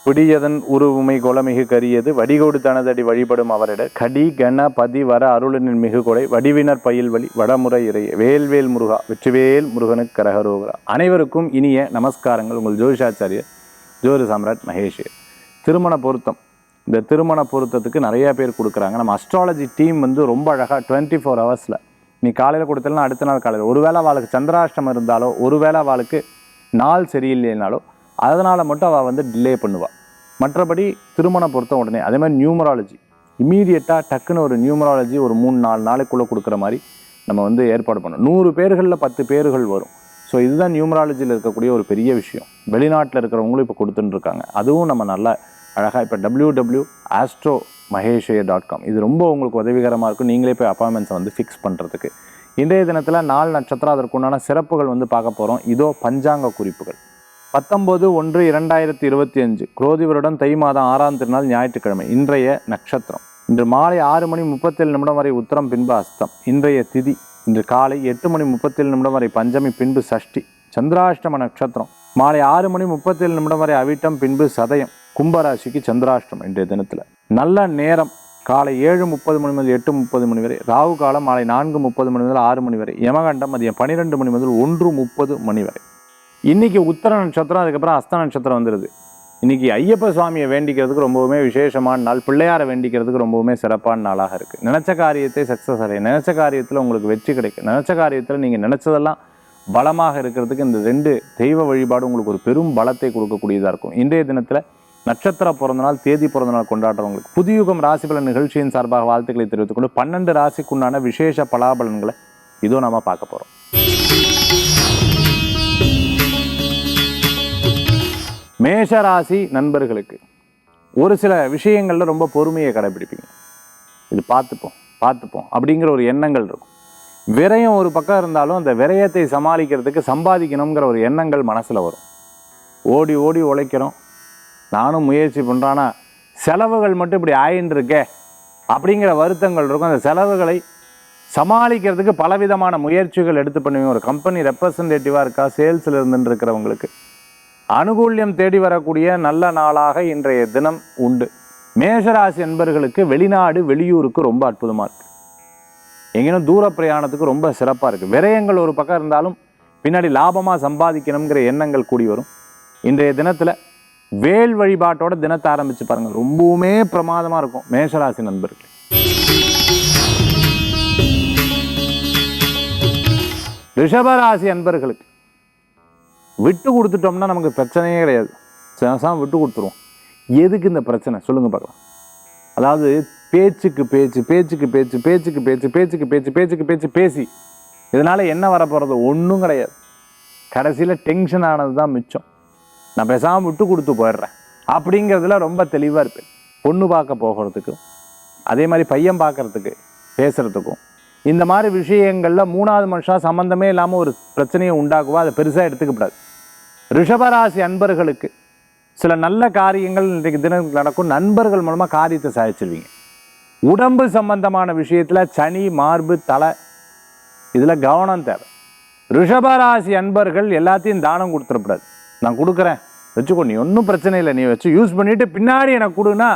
பிடியதன் உருவுமை கொலமிகு கரியது வடிகோடு தனதடி வழிபடும் அவரிட கடி கண பதி வர அருளின் மிகு கொடை வடிவினர் பயில் வழி வடமுறை இறைய வேல்வேல் முருகா வெற்றிவேல் முருகனுக்கு கரகரோகரா. அனைவருக்கும் இனிய நமஸ்காரங்கள். உங்கள் ஜோதிஷாச்சாரியர் ஜோதி சாம்ராட் மகேஷ். திருமண பொருத்தம், இந்த திருமண பொருத்தத்துக்கு நிறைய பேர் கொடுக்குறாங்க. நம்ம அஸ்ட்ராலஜி டீம் ரொம்ப அழகாக 24 ஹவர்ஸில் நீ காலையில் கொடுத்தலாம் அடுத்த நாள் காலையில், ஒருவேளை அவளுக்கு சந்திராஷ்டமம் இருந்தாலோ ஒருவேளை அவளுக்கு நாள் சரியில்லைனாலோ அதனால் மட்டும் அவள் டிலே பண்ணுவாள். மற்றபடி திருமண பொருத்தம் உடனே. அதே மாதிரி நியூமராலஜி இமீடியட்டாக டக்குன்னு ஒரு நியூமராலஜி ஒரு 3-4 நாளைக்குள்ளே கொடுக்குற மாதிரி நம்ம ஏற்பாடு பண்ணணும். 100 பேர்களில் 10 பேர்கள் வரும். ஸோ இதுதான் நியூமராலஜியில் இருக்கக்கூடிய ஒரு பெரிய விஷயம். வெளிநாட்டில் இருக்கிறவங்களும் இப்போ கொடுத்துட்டுருக்காங்க. அதுவும் நம்ம நல்லா அழகாக இப்போ www.astromahesha.com இது ரொம்ப உங்களுக்கு உதவிகரமாக இருக்கும். நீங்களே போய் அப்பாயின்மெண்ட்ஸை ஃபிக்ஸ் பண்ணுறதுக்கு. இன்றைய தினத்தில் 4 நட்சத்திரம் அதற்குண்டான சிறப்புகள் பார்க்க போகிறோம். இதோ பஞ்சாங்க குறிப்புகள். 19/1/2025 குரோதி வருடம் தை மாதம் 6ஆம் திருநாள் ஞாயிற்றுக்கிழமை. இன்றைய நட்சத்திரம் இன்று மாலை 6:37 வரை உத்தரம் பின்பு அஸ்தம். இன்றைய திதி இன்று காலை 8:37 வரை பஞ்சமி பின்பு சஷ்டி. சந்திராஷ்டம நட்சத்திரம் மாலை 6:37 வரை அவிட்டம் பின்பு சதயம். கும்பராசிக்கு சந்திராஷ்டமம் இன்றைய தினத்தில். நல்ல நேரம் காலை 7:30 முதல் 8:30 வரை. ராகு காலம் மாலை 4:30 முதல் 6 வரை. யமகண்டம் மதியம் 12 முதல் 1:30 வரை. இன்றைக்கி உத்தர நட்சத்திரம், அதுக்கப்புறம் அஸ்த நட்சத்திரம் வந்துடுது. இன்றைக்கி ஐயப்ப சுவாமியை வேண்டிக்கிறதுக்கு ரொம்பவுமே விசேஷமான நாள். பிள்ளையாரை வேண்டிக்கிறதுக்கு ரொம்பவுமே சிறப்பான நாளாக இருக்குது. நினச்ச காரியத்தை சக்ஸஸ் அடைய, நினச்ச காரியத்தில் உங்களுக்கு வெற்றி கிடைக்கும், நினச்ச காரியத்தில் நீங்கள் நினச்சதெல்லாம் பலமாக இருக்கிறதுக்கு இந்த 2 தெய்வ வழிபாடு உங்களுக்கு ஒரு பெரும் பலத்தை கொடுக்கக்கூடியதாக இருக்கும். இன்றைய தினத்தில் நட்சத்திர பிறந்தநாள், தேதி பிறந்தநாள் கொண்டாடுறவங்களுக்கு புதுயுகம் ராசிபலன் நிகழ்ச்சியின் சார்பாக வாழ்த்துக்களை தெரிவித்துக் கொண்டு 12 ராசிக்குண்டான விசேஷ பலாபலன்களை இதோ நம்ம பார்க்க போகிறோம். மேஷராசி நண்பர்களுக்கு ஒரு சில விஷயங்களில் ரொம்ப பொறுமையை கடைபிடிப்பீங்க. இது பார்த்துப்போம் அப்படிங்கிற ஒரு எண்ணங்கள் இருக்கும். விரயம் ஒரு பக்கம் இருந்தாலும் அந்த விரயத்தை சமாளிக்கிறதுக்கு சம்பாதிக்கணுங்கிற ஒரு எண்ணங்கள் மனசில் வரும். ஓடி ஓடி உழைக்கிறோம், நானும் முயற்சி பண்ணுறானா செலவுகள் மட்டும் இப்படி ஆயின்னு இருக்கே அப்படிங்கிற வருத்தங்கள் இருக்கும். அந்த செலவுகளை சமாளிக்கிறதுக்கு பலவிதமான முயற்சிகள் எடுத்து பண்ணுவீங்க. ஒரு கம்பெனி ரெப்ரசன்டேட்டிவாக இருக்கா, சேல்ஸில் இருந்துட்டு இருக்கிறவங்களுக்கு அனுகூல்யம் தேடி வரக்கூடிய நல்ல நாளாக இன்றைய தினம் உண்டு. மேஷராசி என்பர்களுக்கு வெளிநாடு வெளியூருக்கு ரொம்ப அற்புதமாக இருக்குது. எங்கேனும் தூர பிரயாணத்துக்கு ரொம்ப சிறப்பாக இருக்குது. விரயங்கள் ஒரு பக்கம் இருந்தாலும் பின்னாடி லாபமாக சம்பாதிக்கணுங்கிற எண்ணங்கள் கூடி வரும். இன்றைய தினத்தில் வேல் வழிபாட்டோட தினத்தை ஆரம்பித்து பாருங்கள், ரொம்பவுமே பிரமாதமாக இருக்கும் மேஷராசி நண்பர்கள். ரிஷபராசி அன்பர்களுக்கு விட்டு கொடுத்துட்டோம்னா நமக்கு பிரச்சனையே கிடையாது. சாம விட்டு கொடுத்துருவோம். எதுக்கு இந்த பிரச்சனை சொல்லுங்க பார்க்கலாம். அதாவது பேச்சுக்கு பேசி இதனால என்ன வரப்போறது? ஒன்றும் கிடையாது. கடைசியில் டென்ஷன் ஆனது தான் மிச்சம். நான் பேசாமல் விட்டு கொடுத்து போயிடுறேன் அப்படிங்கிறதுல ரொம்ப தெளிவாக இருப்பேன். பொண்ணு பார்க்க போகிறதுக்கும் அதே மாதிரி பையன் பார்க்கறதுக்கு பேசுறதுக்கும் இந்த மாதிரி விஷயங்கள்ல 3வது மனுஷன் சம்பந்தமே இல்லாமல் ஒரு பிரச்சனையை உண்டாக்குவா. அதை பெருசாக எடுத்துக்கப்படாது. ரிஷபராசி அன்பர்களுக்கு சில நல்ல காரியங்கள் இன்றைக்கு தினம் நடக்கும். நண்பர்கள் மூலமாக காரியத்தை சாதிச்சிருவீங்க. உடம்பு சம்பந்தமான விஷயத்தில் சனி, மார்பு, தலை இதில் கவனம் தேவை. ரிஷபராசி அன்பர்கள் எல்லாத்தையும் தானம் கொடுத்துடக்கூடாது. நான் கொடுக்குறேன் வச்சுக்கோ, நீ ஒன்றும் பிரச்சனை இல்லை, நீ வச்சு யூஸ் பண்ணிவிட்டு பின்னாடி எனக்கு கொடுன்னா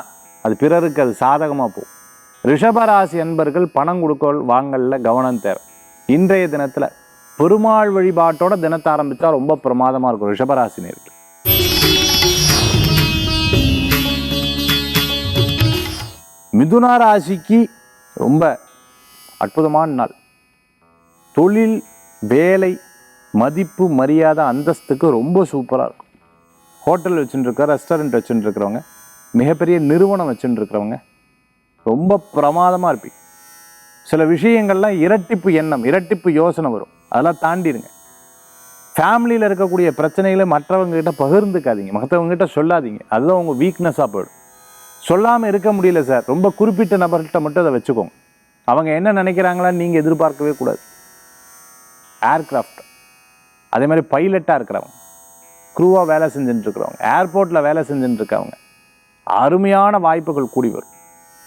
அது பிறருக்கு அது சாதகமாக போகும். ரிஷபராசி அன்பர்கள் பணம் கொடுக்க வாங்கல கவனம் தேவை. இன்றைய தினத்தில் பெருமாள் வழிபாட்டோட தினத்தை ஆரம்பித்தா ரொம்ப பிரமாதமாக இருக்கும் ரிஷபராசி நேயர்கள். மிதுன ராசிக்கு ரொம்ப அற்புதமான நாள். தொழில், வேலை, மதிப்பு, மரியாதை, அந்தஸ்துக்கு ரொம்ப சூப்பராக இருக்கும். ஹோட்டல் வச்சுட்டு ரெஸ்டாரண்ட் வச்சுட்டு இருக்கிறவங்க, மிகப்பெரிய நிறுவனம் வச்சுட்டு இருக்கிறவங்க ரொம்ப பிரமாதமாக இருப்பீங்க. சில விஷயங்கள்லாம் இரட்டிப்பு எண்ணம், இரட்டிப்பு யோசனை வரும். அதெல்லாம் தாண்டிடுங்க. ஃபேமிலியில் இருக்கக்கூடிய பிரச்சனைகளை மற்றவங்ககிட்ட பகிர்ந்துக்காதீங்க, மற்றவங்ககிட்ட சொல்லாதீங்க. அதுதான் உங்கள் வீக்னஸாக போயிடும். சொல்லாமல் இருக்க முடியல சார், ரொம்ப குறிப்பிட்ட நபர்கிட்ட மட்டும் அதை வச்சுக்கோங்க. அவங்க என்ன நினைக்கிறாங்களான்னு நீங்கள் எதிர்பார்க்கவே கூடாது. ஏர்கிராஃப்ட் அதே மாதிரி பைலட்டாக இருக்கிறவங்க, க்ரூவாக வேலை செஞ்சுட்டு இருக்கிறவங்க, ஏர்போர்ட்டில் வேலை செஞ்சுட்டு இருக்கவங்க அருமையான வாய்ப்புகள் கூடி வரும்.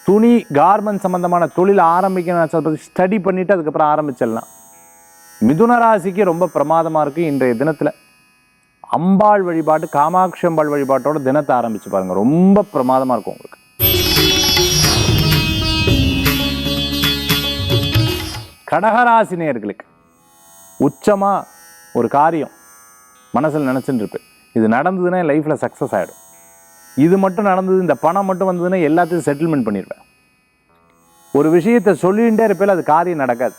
துணி, கார்மெண்ட் சம்பந்தமான தொழில் ஆரம்பிக்கணும் ஸ்டடி பண்ணிவிட்டு அதுக்கப்புறம் ஆரம்பிச்சிடலாம். மிதுன ராசிக்கு ரொம்ப பிரமாதமாக இருக்குது. இன்றைய தினத்தில் அம்பாள் வழிபாட்டு, காமாட்சி அம்பாள் வழிபாட்டோட தினத்தை ஆரம்பிச்சு பாருங்க, ரொம்ப பிரமாதமா இருக்கும் உங்களுக்கு. கடகராசி நேயர்களுக்கு உச்சமா ஒரு காரியம் மனசில் நினைச்சுட்டு இருப்பேன், இது நடந்ததுன்னா என் லைஃப்ல சக்சஸ் ஆகிடும், இது மட்டும் நடந்தது, இந்த பணம் மட்டும் வந்ததுன்னா எல்லாத்தையும் செட்டில்மெண்ட் பண்ணிடுவேன். ஒரு விஷயத்தை சொல்லிகிட்டே இருப்பேன், அது காரியம் நடக்காது.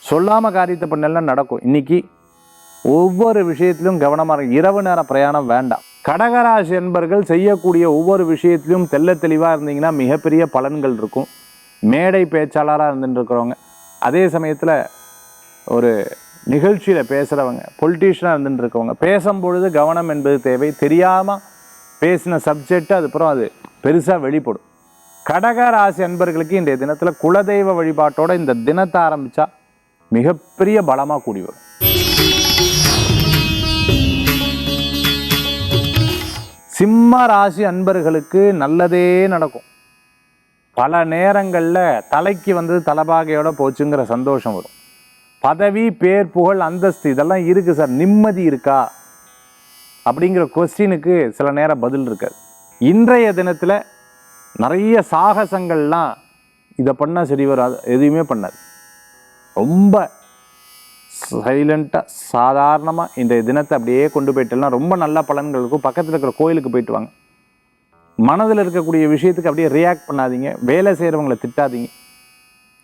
சொல்லாமல் காரியத்தை பண்ணலாம் நடக்கும். இன்னைக்கு ஒவ்வொரு விஷயத்திலும் கவனமாக, இரவு நேர பிரயாணம் வேண்டாம். கடகராசி என்பர்கள் செய்யக்கூடிய ஒவ்வொரு விஷயத்திலும் தெள்ள தெளிவாக இருந்தீங்கன்னா மிகப்பெரிய பலன்கள் இருக்கும். மேடை பேச்சாளராக இருந்துட்டு இருக்கிறவங்க, அதே சமயத்தில் ஒரு நிகழ்ச்சியில் பேசுகிறவங்க, பொலிட்டீஷியனாக இருந்துட்டு இருக்கவங்க, பேசும்பொழுது கவனம் என்பது தேவை. தெரியாமல் பேசின சப்ஜெக்ட் அதுக்கப்புறம் அது பெருசாக வெளிப்படும். கடகராசி அன்பர்களுக்கு இன்றைய தினத்தில் குலதெய்வ வழிபாட்டோட இந்த தினத்தை ஆரம்பித்தா மிகப்பெரிய பலமாக கூடி வரும். சிம்ம ராசி அன்பர்களுக்கு நல்லதே நடக்கும். பல நேரங்களில் தலைக்கு வந்து தலபாகையோட போச்சுங்கிற சந்தோஷம் வரும். பதவி, பேர், புகழ், அந்தஸ்து இதெல்லாம் இருக்குது சார், நிம்மதி இருக்கா அப்படிங்கிற கொஸ்டினுக்கு சில நேரம் பதில் இருக்காது. இன்றைய தினத்தில் நிறைய சாகசங்கள்லாம், இதை பண்ணால் சரி வராது, எதுவுமே பண்ணாது. ரொம்ப சைலண்ட்டாக சாதாரணமாக இன்றைய தினத்தை அப்படியே கொண்டு போயிட்டுலாம் ரொம்ப நல்ல பலன்கள் இருக்கும். பக்கத்தில் இருக்கிற கோயிலுக்கு போயிட்டு வாங்க. மனதில் இருக்கக்கூடிய விஷயத்துக்கு அப்படியே ரியாக்ட் பண்ணாதீங்க. வேலை செய்கிறவங்களை திட்டாதீங்க.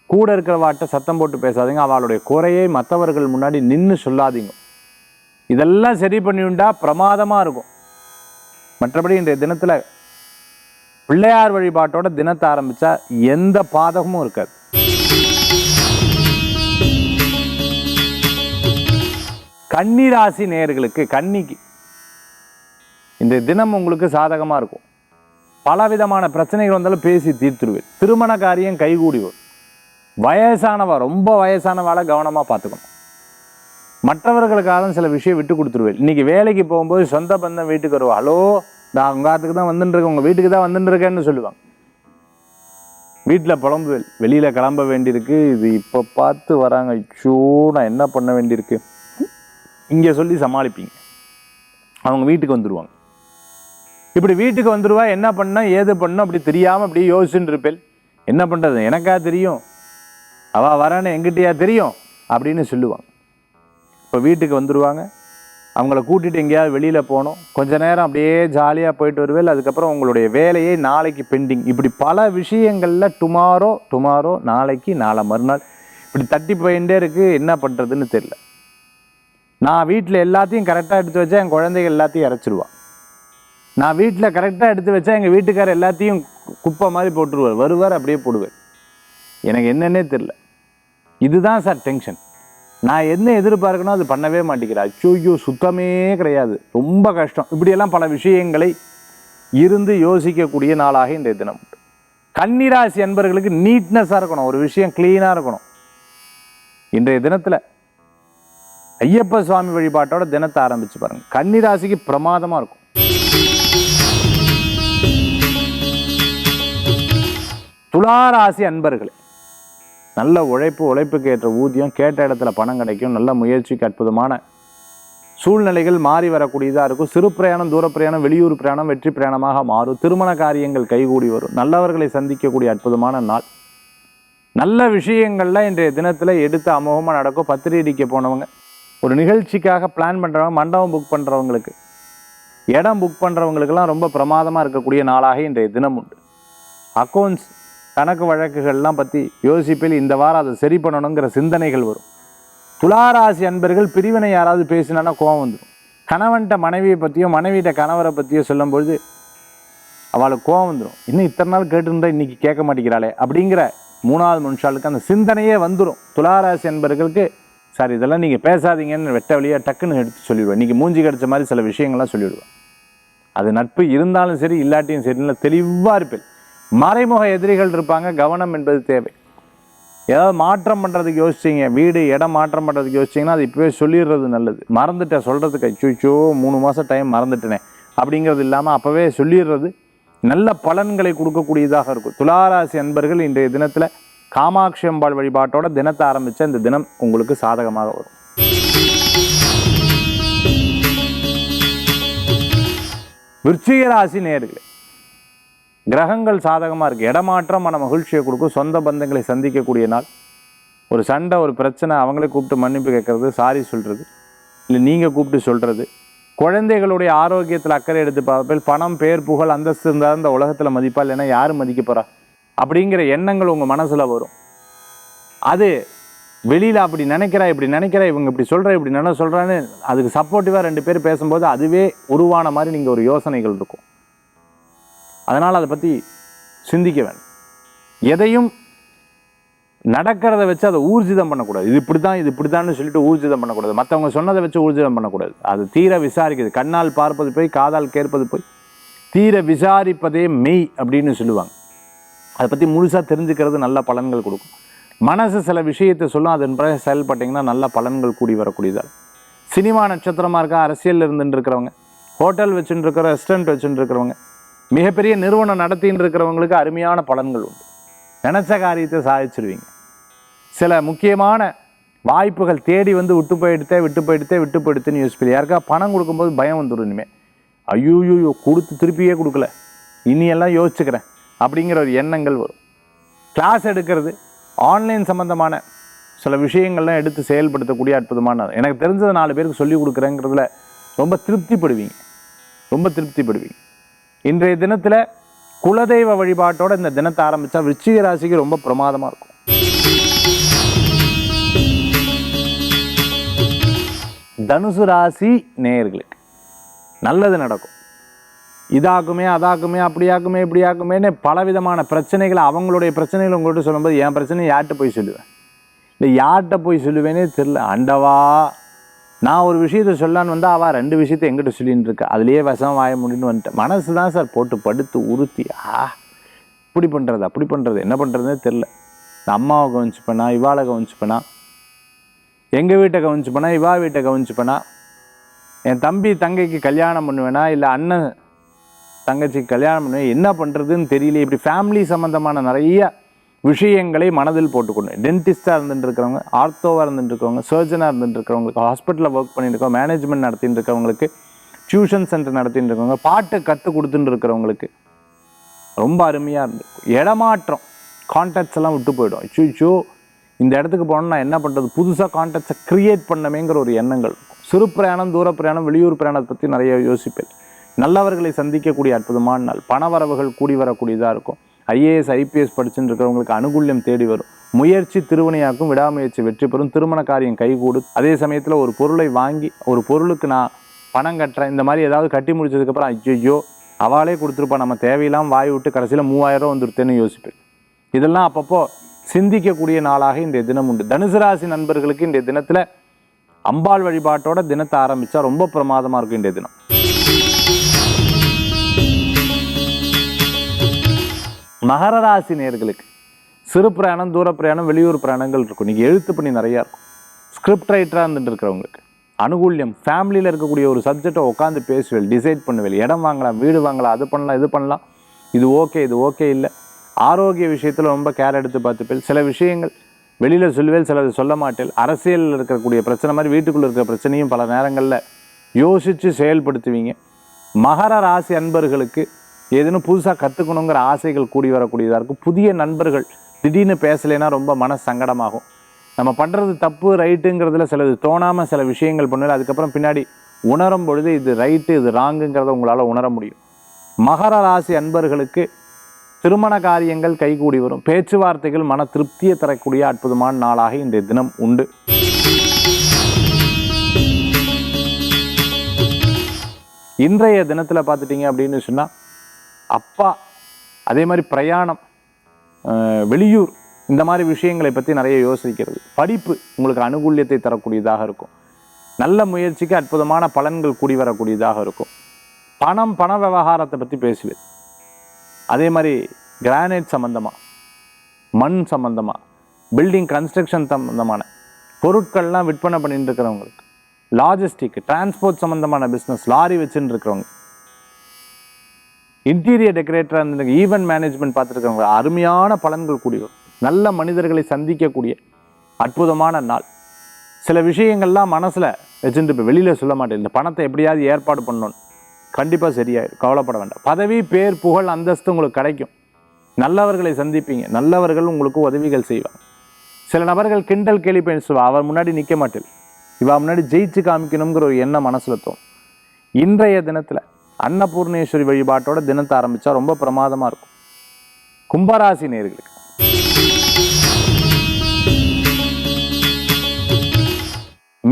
கூட இருக்கிறவாட்ட சத்தம் போட்டு பேசாதீங்க. அவளுடைய குறையை மற்றவர்கள் முன்னாடி நின்று சொல்லாதீங்க. இதெல்லாம் சரி பண்ணிவிட்டா பிரமாதமாக இருக்கும். மற்றபடி இன்றைய தினத்தில் பிள்ளையார் வழிபாட்டோட தினத்தை ஆரம்பித்தா எந்த பாதகமும் இருக்காது. கன்னிராசி நேயர்களுக்கு, கன்னிக்கு இந்த தினம் உங்களுக்கு சாதகமாக இருக்கும். பலவிதமான பிரச்சனைகள் வந்தாலும் பேசி தீர்த்துடுவேன். திருமண காரியம் கைகூடி வரும். வயசானவா, ரொம்ப வயசானவாளை கவனமாக பார்த்துக்கணும். மற்றவர்களுக்காக சில விஷயம் விட்டு கொடுத்துருவேன். இன்னைக்கு வேலைக்கு போகும்போது சொந்த பந்தம் வீட்டுக்கு வருவா, ஹலோ நான் உங்கள் ஆத்துக்கு தான் வந்துட்டுருக்கேன், உங்கள் வீட்டுக்கு தான் வந்துட்டுருக்கேன்னு சொல்லுவாங்க. வீட்டில் புலம்புவேல், வெளியில் கிளம்ப வேண்டியிருக்கு, இது இப்போ பார்த்து வராங்க, ஐயோ நான் என்ன பண்ண வேண்டியிருக்கு, இங்கே சொல்லி சமாளிப்பீங்க. அவங்க வீட்டுக்கு வந்துடுவாங்க. இப்படி வீட்டுக்கு வந்துடுவா, என்ன பண்ண ஏது பண்ண அப்படி தெரியாமல் அப்படி யோசிச்சுட்டு இருப்பேன். என்ன பண்ணுறது, எனக்கா தெரியும், அவள் வரான்னு எங்கிட்டயா தெரியும் அப்படின்னு சொல்லுவாங்க. இப்போ வீட்டுக்கு வந்துடுவாங்க. அவங்கள கூட்டிகிட்டு எங்கேயாவது வெளியில் போகணும். கொஞ்ச நேரம் அப்படியே ஜாலியாக போயிட்டு வருவேன். அதுக்கப்புறம் உங்களுடைய வேலையை நாளைக்கு பெண்டிங், இப்படி பல விஷயங்களில் டுமாரோ நாளைக்கு நாளை மறுநாள் இப்படி தட்டி போயிட்டே இருக்குது. என்ன பண்ணுறதுன்னு தெரியல. நான் வீட்டில் எல்லாத்தையும் கரெக்டாக எடுத்து வச்சா என் குழந்தைகள் எல்லாத்தையும் இறச்சிடுவான். நான் வீட்டில் கரெக்டாக எடுத்து வச்சா எங்கள் வீட்டுக்காரர் எல்லாத்தையும் குப்பை மாதிரி போட்டுருவார். வருவார், அப்படியே போடுவார். எனக்கு என்னன்னே தெரில. இதுதான் சார் டென்ஷன். நான் என்ன எதிர்பார்க்கணும் அது பண்ணவே மாட்டேங்கிறேன். அச்சோயோ சுத்தமே கிடையாது, ரொம்ப கஷ்டம். இப்படியெல்லாம் பல விஷயங்களை இருந்து யோசிக்கக்கூடிய நாளாக இன்றைய தினம். கன்னிராசி அன்பர்களுக்கு நீட்னஸாக இருக்கணும், ஒரு விஷயம் கிளீனாக இருக்கணும். இன்றைய தினத்தில் ஐயப்ப சுவாமி வழிபாட்டோட தினத்தை ஆரம்பிச்சு பாருங்க. கன்னிராசிக்கு பிரமாதமாக இருக்கும். துளாராசி அன்பர்களே, நல்ல உழைப்புக்கு ஏற்ற ஊதியம், கேட்ட இடத்துல பணம் கிடைக்கும். நல்ல முயற்சிக்கு அற்புதமான சூழ்நிலைகள் மாறி வரக்கூடியதாக இருக்கும். சிறு பிரயாணம், தூர பிரயாணம், வெளியூர் பிரயாணம் வெற்றி பிரயாணமாக மாறும். திருமண காரியங்கள் கைகூடி வரும். நல்லவர்களை சந்திக்கக்கூடிய அற்புதமான நாள். நல்ல விஷயங்கள்லாம் இன்றைய தினத்தில் எடுத்து அமோகமாக நடக்கும். பத்திரிகைக்கு போனவங்க, ஒரு நிகழ்ச்சிக்காக பிளான் பண்ணுறவங்க, மண்டபம் புக் பண்ணுறவங்களுக்கு, இடம் புக் பண்ணுறவங்களுக்கெல்லாம் ரொம்ப பிரமாதமாக இருக்கக்கூடிய நாளாக இன்றைய தினம் உண்டு. அக்கௌண்ட்ஸ், கணக்கு வழக்குகள்லாம் பற்றி யோசிப்பில் இந்த வாரம் அதை சரி பண்ணணுங்கிற சிந்தனைகள் வரும். துளாராசி அன்பர்கள், பிரிவினை யாராவது பேசினா கோபம் வந்துடும். கணவன்கிட்ட மனைவியை பற்றியோ மனைவியிட்ட கணவரை பற்றியோ சொல்லும்பொழுது அவளுக்கு கோபம் வந்துடும். இன்னும் இத்தனை நாள் கேட்டுருந்தா இன்னைக்கு கேட்க மாட்டேங்கிறாளே அப்படிங்கிற மூணாவது மனுஷாளுக்கு அந்த சிந்தனையே வந்துடும். துளாராசி அன்பர்களுக்கு சார் இதெல்லாம் நீங்கள் பேசாதீங்கன்னு வெட்ட வழியாக டக்குன்னு எடுத்து சொல்லிவிடுவேன். இன்றைக்கி மூஞ்சி கிடச்ச மாதிரி சில விஷயங்கள்லாம் சொல்லிவிடுவேன். அது நட்பு இருந்தாலும் சரி இல்லாட்டியும் சரி, இல்லை தெளிவாக இருப்பேன். மறைமுக எதிரிகள் இருப்பாங்க, கவனம் என்பது தேவை. ஏதாவது மாற்றம் பண்ணுறதுக்கு யோசிச்சிங்க, வீடு இடம் மாற்றம் பண்ணுறதுக்கு யோசிச்சிங்கன்னா அது இப்போவே சொல்லிடுறது நல்லது. மறந்துட்டேன் சொல்கிறதுக்கு, அச்சோ 3 மாதம் டைம் மறந்துட்டேனே அப்படிங்கிறது இல்லாமல் அப்போவே சொல்லிடுறது நல்ல பலன்களை கொடுக்கக்கூடியதாக இருக்கும். துளாராசி அன்பர்கள் இன்றைய தினத்தில் காமாட்சி அம்பாள் வழிபாட்டோட தினத்தை ஆரம்பித்த இந்த தினம் உங்களுக்கு சாதகமாக வரும். விருச்சிக ராசி நேயர்களே, கிரகங்கள் சாதகமாக இருக்குது. இடமாற்றம் மன மகிழ்ச்சியை கொடுக்கும். சொந்த பந்தங்களை சந்திக்கக்கூடிய நாள். ஒரு சண்டை ஒரு பிரச்சனை அவங்களே கூப்பிட்டு மன்னிப்பு கேட்கறது, சாரி சொல்கிறது, இல்லை நீங்கள் கூப்பிட்டு சொல்கிறது. குழந்தைகளுடைய ஆரோக்கியத்தில் அக்கறை எடுத்து பார்ப்பேன். பணம் பேர் புகழ் அந்தஸ்து இருந்தால் இந்த உலகத்தில் மதிப்பா, இல்லைன்னா யார் மதிக்க போகிறா அப்படிங்கிற எண்ணங்கள் உங்கள் மனசில் வரும். அது வெளியில் அப்படி நினைக்கிறா இப்படி நினைக்கிறா, இவங்க இப்படி சொல்கிற இப்படி நல்லா சொல்கிறான்னு அதுக்கு சப்போர்ட்டிவாக 2 பேர் பேசும்போது அதுவே உருவான மாதிரி நீங்கள் ஒரு யோசனைகள் இருக்கும். அதனால் அதை பற்றி சிந்திக்க வேணும். எதையும் நடக்கிறத வச்சு அதை ஊர்ஜிதம் பண்ணக்கூடாது. இது இப்படி தான் இது இப்படி தான் சொல்லிட்டு ஊர்ஜிதம் பண்ணக்கூடாது. மற்றவங்க சொன்னதை வச்சு ஊர்ஜிதம் பண்ணக்கூடாது. அது தீர விசாரிக்குது. கண்ணால் பார்ப்பது போய் காதால் கேட்பது போய் தீர விசாரிப்பதே மெய் அப்படின்னு சொல்லுவாங்க. அதை பற்றி முழுசாக தெரிஞ்சுக்கிறது நல்ல பலன்கள் கொடுக்கும். மனசு சில விஷயத்தை சொல்லும், அதன் பிறகு செயல்பட்டிங்கன்னா நல்ல பலன்கள் கூடி வரக்கூடியதால். சினிமா நட்சத்திரமாக இருக்கா, அரசியலில் இருந்துட்டு இருக்கிறவங்க, ஹோட்டல் வச்சுட்டு இருக்கிற, ரெஸ்டாரண்ட் வச்சுட்டு இருக்கிறவங்க, மிகப்பெரிய நிறுவனம் நடத்தின்னு இருக்கிறவங்களுக்கு அருமையான பலன்கள் உண்டு. நினச்ச காரியத்தை சாதிச்சிருவீங்க. சில முக்கியமான வாய்ப்புகள் தேடி வந்து விட்டு போயிடுத்துன்னு யோசிப்பீங்க. யாருக்கா பணம் கொடுக்கும்போது பயம் வந்துடும். இனிமேல் ஐயோயோ கொடுத்து திருப்பியே கொடுக்கல, இனியெல்லாம் யோசிச்சுக்கிறேன் அப்படிங்கிற ஒரு எண்ணங்கள் வரும். கிளாஸ் எடுக்கிறது, ஆன்லைன் சம்மந்தமான சில விஷயங்கள்லாம் எடுத்து செயல்படுத்தக்கூடிய அற்புதமான, எனக்கு தெரிஞ்சதை 4 பேருக்கு சொல்லிக் கொடுக்குறேங்கிறதுல ரொம்ப திருப்திப்படுவீங்க. இன்றைய தினத்தில் குலதெய்வ வழிபாட்டோட இந்த தினத்தை ஆரம்பித்தா விருச்சிக ராசிக்கு ரொம்ப பிரமாதமாக இருக்கும். தனுசு ராசி நேயர்களுக்கு நல்லது நடக்கும். இதாக்குமே அதாக்குமே அப்படியாக்குமே இப்படியாக்குமேன்னு பலவிதமான பிரச்சனைகளை, அவங்களுடைய பிரச்சனைகளை உங்கள்கிட்ட சொல்லும்போது என் பிரச்சனை யார்கிட்ட போய் சொல்லுவேன், இல்லை யார்கிட்ட போய் சொல்லுவேனே தெரில. ஆண்டவா, நான் ஒரு விஷயத்தை சொல்லான்னு வந்தால் அவள் 2 விஷயத்தை எங்கிட்ட சொல்லின்னு இருக்கா. அதுலேயே விஷம் வாய முடின்னு வந்துட்டேன். மனசு தான் சார் போட்டு படுத்து உறுத்தி இப்படி பண்ணுறது அப்படி பண்ணுறது, என்ன பண்ணுறதுனே தெரில. நான் அம்மாவை கவனிச்சுப்பேனா, இவாளை கவனிச்சுப்பேனா, எங்கள் வீட்டை கவனிச்சுப்பேனா, இவா வீட்டை கவனிச்சுப்பேனா, என் தம்பி தங்கைக்கு கல்யாணம் பண்ணுவேனா, இல்லை அண்ணன் தங்கச்சிக்கு கல்யாணம் பண்ணுவேன், என்ன பண்ணுறதுன்னு தெரியல. இப்படி ஃபேமிலி சம்மந்தமான நிறைய விஷயங்களை மனதில் போட்டுக்கொண்டு, டென்டிஸ்டாக இருந்துட்டு இருக்கிறவங்க, ஆர்த்தோவாக இருந்துட்டு இருக்கிறவங்க, சர்ஜனாக இருந்துட்டு இருக்கிறவங்களுக்கு, ஹாஸ்பிட்டலில் ஒர்க் பண்ணிட்டு இருக்கவங்க, மேனேஜ்மெண்ட் நடத்திட்டு இருக்கிறவங்களுக்கு, டியூஷன் சென்டர் நடத்திட்டு இருக்கவங்க, பாட்டு கற்றுக் கொடுத்துட்டு இருக்கிறவங்களுக்கு ரொம்ப அருமையாக இருந்திருக்கும். இடமாற்றம், கான்டாக்ட்ஸ் எல்லாம் விட்டு போயிடும். அச்சோ இந்த இடத்துக்கு போனோம்னா நான் என்ன பண்ணுறது, புதுசாக கான்டாக்ட்ஸை க்ரியேட் பண்ணமேங்கிற ஒரு எண்ணங்கள் இருக்கும். சிறு பிரயாணம், தூர பிரயாணம், வெளியூர் பிரயாணத்தை பற்றி நிறைய யோசிப்பேன். நல்லவர்களை சந்திக்கக்கூடிய அற்புதமான நாள். பணவரவுகள் கூடி வரக்கூடியதாக இருக்கும். ஐஏஎஸ் ஐபிஎஸ் படிச்சுட்டு இருக்கிறவங்களுக்கு அனுகூல்யம் தேடி வரும். முயற்சி திருவினையாக்கும், விடாமுயற்சி வெற்றி பெறும். திருமண காரியம் கைகூடு. அதே சமயத்தில் ஒரு பொருளை வாங்கி ஒரு பொருளுக்கு நான் பணம் கட்டுறேன், இந்த மாதிரி ஏதாவது கட்டி முடிச்சதுக்கப்புறம் ஐயோ அவளே கொடுத்துருப்பா, நம்ம தேவையில்லாமல் வாய் விட்டு கடைசியில் 3000 வந்துருத்தேன்னு யோசிப்பேன். இதெல்லாம் அப்பப்போ சிந்திக்கக்கூடிய நாளாக இன்றைய தினம் உண்டு. தனுசு ராசி நண்பர்களுக்கு இன்றைய தினத்தில் அம்பாள் வழிபாட்டோட தினத்தை ஆரம்பித்தா ரொம்ப பிரமாதமாக இருக்கும். இன்றைய தினம் மகர ராசி நேயர்களுக்கு சிறு பிரயாணம், தூர பிரயாணம், வெளியூர் பிரயாணங்கள் இருக்கும். நீங்கள் எழுத்து பணி நிறையா இருக்கும். ஸ்கிரிப்ட் ரைட்டராக இருந்துட்டு இருக்கிறவங்களுக்கு அனுகூல்யம். ஃபேமிலியில் இருக்கக்கூடிய ஒரு சப்ஜெக்டை உட்காந்து பேசுவேன், டிசைட் பண்ணுவேன். இடம் வாங்கலாம், வீடு வாங்கலாம், அது பண்ணலாம், இது பண்ணலாம், இது ஓகே இல்லை. ஆரோக்கிய விஷயத்தில் ரொம்ப கேர் எடுத்து பார்த்துப்பேன். சில விஷயங்கள் வெளியில் சொல்லுவேன், சிலது சொல்ல மாட்டேன். அரசியலில் இருக்கக்கூடிய பிரச்சனை மாதிரி வீட்டுக்குள்ளே இருக்கிற பிரச்சனையும் பல நேரங்களில் யோசித்து செயல்படுத்துவீங்க. மகர ராசி அன்பர்களுக்கு ஏதேனும் புதுசாக கற்றுக்கணுங்கிற ஆசைகள் கூடி வரக்கூடியதாக இருக்கும். புதிய நண்பர்கள் திடீர்னு பேசலைன்னா ரொம்ப மன சங்கடமாகும். நம்ம பண்ணுறது தப்பு ரைட்டுங்கிறதுல சிலது தோணாமல் சில விஷயங்கள் பண்ணுவேன். அதுக்கப்புறம் பின்னாடி உணரும் பொழுது இது ரைட்டு இது ராங்குங்கிறத உங்களால் உணர முடியும். மகர ராசி அன்பர்களுக்கு திருமண காரியங்கள் கைகூடி வரும். பேச்சுவார்த்தைகள் மன திருப்தியை தரக்கூடிய அற்புதமான நாளாக இன்றைய தினம் உண்டு. இன்றைய தினத்தில் பார்த்துட்டிங்க அப்படின்னு சொன்னால் அப்பா, அதே மாதிரி பிரயாணம், வெளியூர், இந்த மாதிரி விஷயங்களை பற்றி நிறைய யோசிக்கிறது. படிப்பு உங்களுக்கு அனுகூல்யத்தை தரக்கூடியதாக இருக்கும். நல்ல முயற்சிக்கு அற்புதமான பலன்கள் கூடி வரக்கூடியதாக இருக்கும். பண விவகாரத்தை பற்றி பேசுவேன். அதே மாதிரி கிரானைட் சம்மந்தமாக, மண் சம்மந்தமாக, பில்டிங் கன்ஸ்ட்ரக்ஷன் சம்மந்தமான பொருட்கள்லாம் விற்பனை பண்ணிட்டு இருக்கிறவங்களுக்கு, லாஜிஸ்டிக் டிரான்ஸ்போர்ட் சம்மந்தமான பிஸ்னஸ், லாரி வச்சுட்டு இருக்கிறவங்க, இன்டீரியர் டெக்கரேட்டராக இருந்துருக்கு, ஈவெண்ட் மேனேஜ்மெண்ட் பார்த்துருக்கவங்க அருமையான பலன்கள் கூடி வரும். நல்ல மனிதர்களை சந்திக்கக்கூடிய அற்புதமான நாள். சில விஷயங்கள்லாம் மனசில் வச்சுட்டு இப்போ வெளியில் சொல்ல மாட்டேன். இந்த பணத்தை எப்படியாவது ஏற்பாடு பண்ணணும், கண்டிப்பாக சரியாயிடும், கவலைப்பட வேண்டாம். பதவி, பேர், புகழ், அந்தஸ்து உங்களுக்கு கிடைக்கும். நல்லவர்களை சந்திப்பீங்க, நல்லவர்கள் உங்களுக்கு உதவிகள் செய்வாங்க. சில நபர்கள் கிண்டல் கேலி பேசுவா, அவர் முன்னாடி நிற்க மாட்டேன், இவா முன்னாடி ஜெயிச்சு காமிக்கணுங்கிற ஒரு எண்ணம் மனசுல தோணும். இன்றைய தினத்தில் அன்னபூர்ணேஸ்வரி வழிபாட்டோட தினத்தை ஆரம்பித்தா ரொம்ப பிரமாதமாக இருக்கும். கும்பராசி நேயர்களுக்கு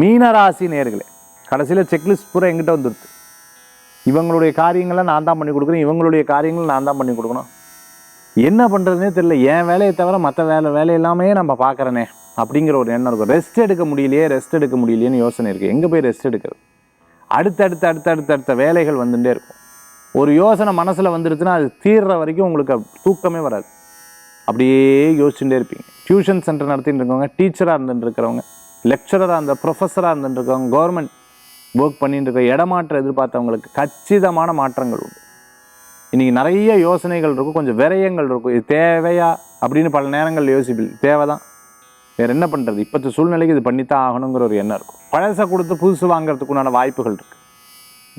மீனராசி நேயர்களே, கடைசியில் செக்லிஸ்ட் பூரா எங்கிட்ட வந்துடுது. இவங்களுடைய காரியங்களை நான் தான் பண்ணி கொடுக்குறேன், இவங்களுடைய காரியங்களை நான் தான் பண்ணி கொடுக்கணும், என்ன பண்ணுறதுனே தெரியல, என் வேலையை தவிர மற்ற வேலை எல்லாமே நம்ம பார்க்குறேனே அப்படிங்கிற ஒரு எண்ணம் இருக்கும். ரெஸ்ட் எடுக்க முடியலையேன்னு யோசனை இருக்குது. எங்கே போய் ரெஸ்ட் எடுக்கிறது? அடுத்த வேலைகள் வந்துட்டே இருக்கும். ஒரு யோசனை மனசில் வந்துடுச்சுன்னா அது தீர்ற வரைக்கும் உங்களுக்கு தூக்கமே வராது, அப்படியே யோசிச்சுட்டே இருப்பீங்க. டியூஷன் சென்டர் நடத்திட்டு இருக்கவங்க, டீச்சராக இருந்துட்டு இருக்கிறவங்க, லெக்சரராக இருந்த ப்ரொஃபஸராக இருந்துட்டு இருக்கவங்க, கவர்மெண்ட் ஒர்க் பண்ணிட்டு இருக்க, இடமாற்றம் எதிர்பார்த்தவங்களுக்கு கச்சிதமான மாற்றங்கள் உண்டு. இன்றைக்கி நிறைய யோசனைகள் இருக்கும், கொஞ்சம் விரயங்கள் இருக்கும். இது தேவையா அப்படின்னு பல நேரங்கள் யோசிப்பில், தேவை தான், வேறு என்ன பண்ணுறது, இப்போத்த சூழ்நிலைக்கு இது பண்ணித்தான் ஆகணுங்கிற ஒரு எண்ணம் இருக்கும். பழசை கொடுத்து புதுசு வாங்கிறதுக்குண்டான வாய்ப்புகள் இருக்குது.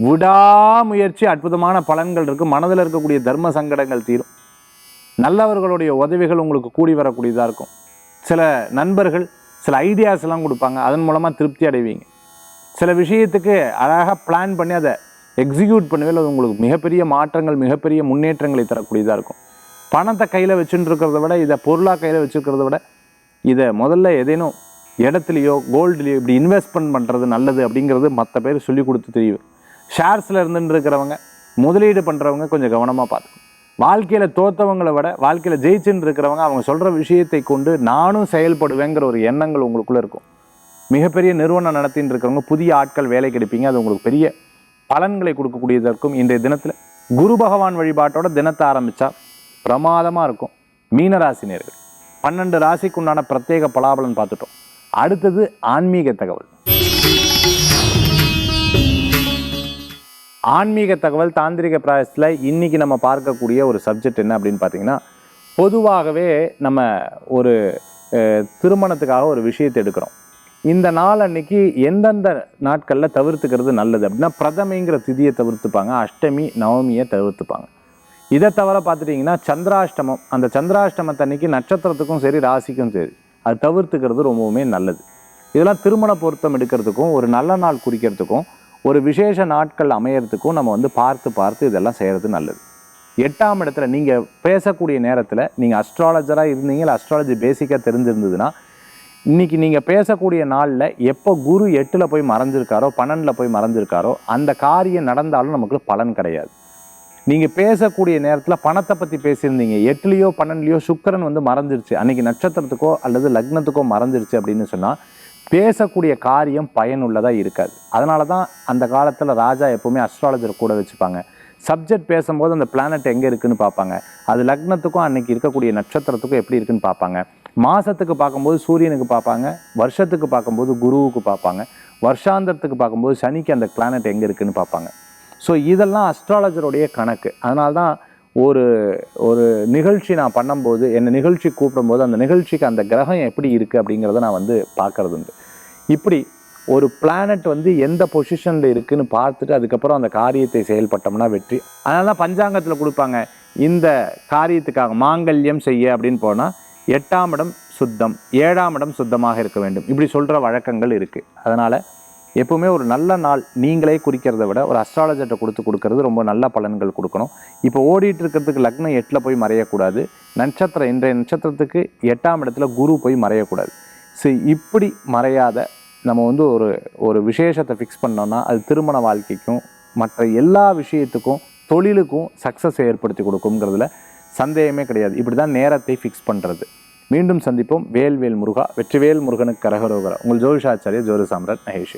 விடாமுயற்சி, அற்புதமான பலன்கள் இருக்குது. மனதில் இருக்கக்கூடிய தர்ம சங்கடங்கள் தீரும். நல்லவர்களுடைய உதவிகள் உங்களுக்கு கூடி வரக்கூடியதாக இருக்கும். சில நண்பர்கள் சில ஐடியாஸ் எல்லாம் கொடுப்பாங்க, அதன் மூலமாக திருப்தி அடைவீங்க. சில விஷயத்துக்கு அழகாக பிளான் பண்ணி அதை எக்ஸிக்யூட் பண்ணவே அது உங்களுக்கு மிகப்பெரிய மாற்றங்கள், மிகப்பெரிய முன்னேற்றங்களை தரக்கூடியதாக இருக்கும். பணத்தை கையில் வச்சுட்டு இருக்கிறத விட, இதை பொருளாக கையில் வச்சுருக்கிறத விட, இதை முதல்ல ஏதேனும் இடத்துலையோ கோல்டுலையோ இப்படி இன்வெஸ்ட்மெண்ட் பண்ணுறது நல்லது அப்படிங்கிறது மற்ற பேர் சொல்லி கொடுத்து தெரியும். ஷேர்ஸில் இருந்துட்டு இருக்கிறவங்க, முதலீடு பண்ணுறவங்க கொஞ்சம் கவனமாக பார்த்துக்கணும். வாழ்க்கையில் தோற்றவங்களை விட வாழ்க்கையில் ஜெயிச்சுன்னு இருக்கிறவங்க அவங்க சொல்கிற விஷயத்தை கொண்டு நானும் செயல்படுவேங்கிற ஒரு எண்ணங்கள் உங்களுக்குள்ளே இருக்கும். மிகப்பெரிய நிறுவனம் நடத்தின்னு இருக்கிறவங்க, புதிய ஆட்கள் வேலை கிடைப்பீங்க, அது உங்களுக்கு பெரிய பலன்களை கொடுக்கக்கூடியதற்கும். இன்றைய தினத்தில் குரு பகவான் வழிபாட்டோட தினத்தை ஆரம்பித்தா பிரமாதமாக இருக்கும். மீனராசி நேயர்கள் 12 ராசிக்கு உண்டான பிரத்யேக பலாபலன் பார்த்துட்டோம். அடுத்தது ஆன்மீக தகவல். ஆன்மீக தகவல் தாந்திரிக பிராயசத்தில் இன்றைக்கி நம்ம பார்க்கக்கூடிய ஒரு சப்ஜெக்ட் என்ன அப்படின்னு பார்த்தீங்கன்னா, பொதுவாகவே நம்ம ஒரு திருமணத்துக்காக ஒரு விஷயத்தை எடுக்கிறோம். இந்த நாள் அன்னைக்கு எந்தெந்த நாட்களில் தவிர்த்துக்கிறது நல்லது அப்படின்னா, பிரதமைங்கிற திதியை தவிர்த்துப்பாங்க, அஷ்டமி நவமியை தவிர்த்துப்பாங்க. இதை தவிர பார்த்துட்டிங்கன்னா சந்திராஷ்டமம், அந்த சந்திராஷ்டமத்தன்னைக்கு நட்சத்திரத்துக்கும் சரி ராசிக்கும் சரி அது தவிர்த்துக்கிறது ரொம்பவுமே நல்லது. இதெல்லாம் திருமண பொருத்தம் எடுக்கிறதுக்கும், ஒரு நல்ல நாள் குறிக்கிறதுக்கும், ஒரு விசேஷ நாட்கள் அமையறதுக்கும் நம்ம பார்த்து இதெல்லாம் செய்கிறது நல்லது. 8ஆம் இடத்துல நீங்கள் பேசக்கூடிய நேரத்தில் நீங்கள் அஸ்ட்ராலஜராக இருந்தீங்க, இல்லை அஸ்ட்ராலஜி பேசிக்காக தெரிஞ்சிருந்ததுன்னா, இன்றைக்கி நீங்கள் பேசக்கூடிய நாளில் எப்போ குரு 8ல் போய் மறைஞ்சிருக்காரோ 12ல் போய் மறைஞ்சிருக்காரோ அந்த காரியம் நடந்தாலும் நமக்கு பலன் கிடையாது. நீங்கள் பேசக்கூடிய நேரத்தில் பணத்தை பற்றி பேசியிருந்தீங்க, 8லேயோ 12லேயோ சுக்கிரன் மறைஞ்சிருச்சு, அன்றைக்கி நட்சத்திரத்துக்கோ அல்லது லக்னத்துக்கோ மறைஞ்சிருச்சு அப்படின்னு சொன்னால் பேசக்கூடிய காரியம் பயனுள்ளதாக இருக்காது. அதனால தான் அந்த காலத்தில் ராஜா எப்போவுமே அஸ்ட்ராலஜர் கூட வச்சுப்பாங்க. சப்ஜெக்ட் பேசும்போது அந்த பிளானட் எங்கே இருக்குதுன்னு பார்ப்பாங்க, அது லக்னத்துக்கும் அன்றைக்கி இருக்கக்கூடிய நட்சத்திரத்துக்கும் எப்படி இருக்குதுன்னு பார்ப்பாங்க. மாதத்துக்கு பார்க்கும்போது சூரியனுக்கு பார்ப்பாங்க, வருஷத்துக்கு பார்க்கும்போது குருவுக்கு பார்ப்பாங்க, வருஷாந்தரத்துக்கு பார்க்கும்போது சனிக்கு அந்த பிளானட் எங்கே இருக்குதுன்னு பார்ப்பாங்க. ஸோ இதெல்லாம் அஸ்ட்ராலஜருடைய கணக்கு. அதனால தான் ஒரு நிகழ்ச்சி நான் பண்ணும்போது, என்னை நிகழ்ச்சி கூப்பிடும்போது அந்த நிகழ்ச்சிக்கு அந்த கிரகம் எப்படி இருக்குது அப்படிங்கிறத நான் பார்க்கறது உண்டு. இப்படி ஒரு பிளானட் எந்த பொசிஷனில் இருக்குதுன்னு பார்த்துட்டு அதுக்கப்புறம் அந்த காரியத்தை செயல்பட்டோம்னா வெற்றி. அதனால தான் பஞ்சாங்கத்தில் கொடுப்பாங்க, இந்த காரியத்துக்காக மாங்கல்யம் செய்ய அப்படின்னு போனால் 8ஆம் இடம் சுத்தம், 7ஆம் இடம் சுத்தமாக இருக்க வேண்டும், இப்படி சொல்கிற வழக்கங்கள் இருக்குது. அதனால் எப்பவுமே ஒரு நல்ல நாள் நீங்களே குறிக்கிறத விட ஒரு அஸ்ட்ராலஜர்கிட்ட கொடுக்கறது ரொம்ப நல்ல பலன்கள் கொடுக்கணும். இப்போ ஓடிட்டு இருக்கிறதுக்கு லக்னம் 8ல் போய் மறையக்கூடாது, நட்சத்திரம் இன்றைய நட்சத்திரத்துக்கு 8ஆம் இடத்துல குரு போய் மறையக்கூடாது. ஸோ இப்படி மறையாத நம்ம ஒரு விசேஷத்தை ஃபிக்ஸ் பண்ணோம்னா அது திருமண வாழ்க்கைக்கும் மற்ற எல்லா விஷயத்துக்கும் தொழிலுக்கும் சக்ஸஸ் ஏற்படுத்தி கொடுக்குங்கிறதுல சந்தேகமே கிடையாது. இப்படி தான் நேரத்தை ஃபிக்ஸ் பண்ணுறது. மீண்டும் சந்திப்போம். வேல்வேல் முருகா, வெற்றிவேல் முருகனுக்கு கரகரோகரா. உங்கள் ஜோதிஷாச்சாரிய ஜோதி சாம்ராட் மகேஷ்.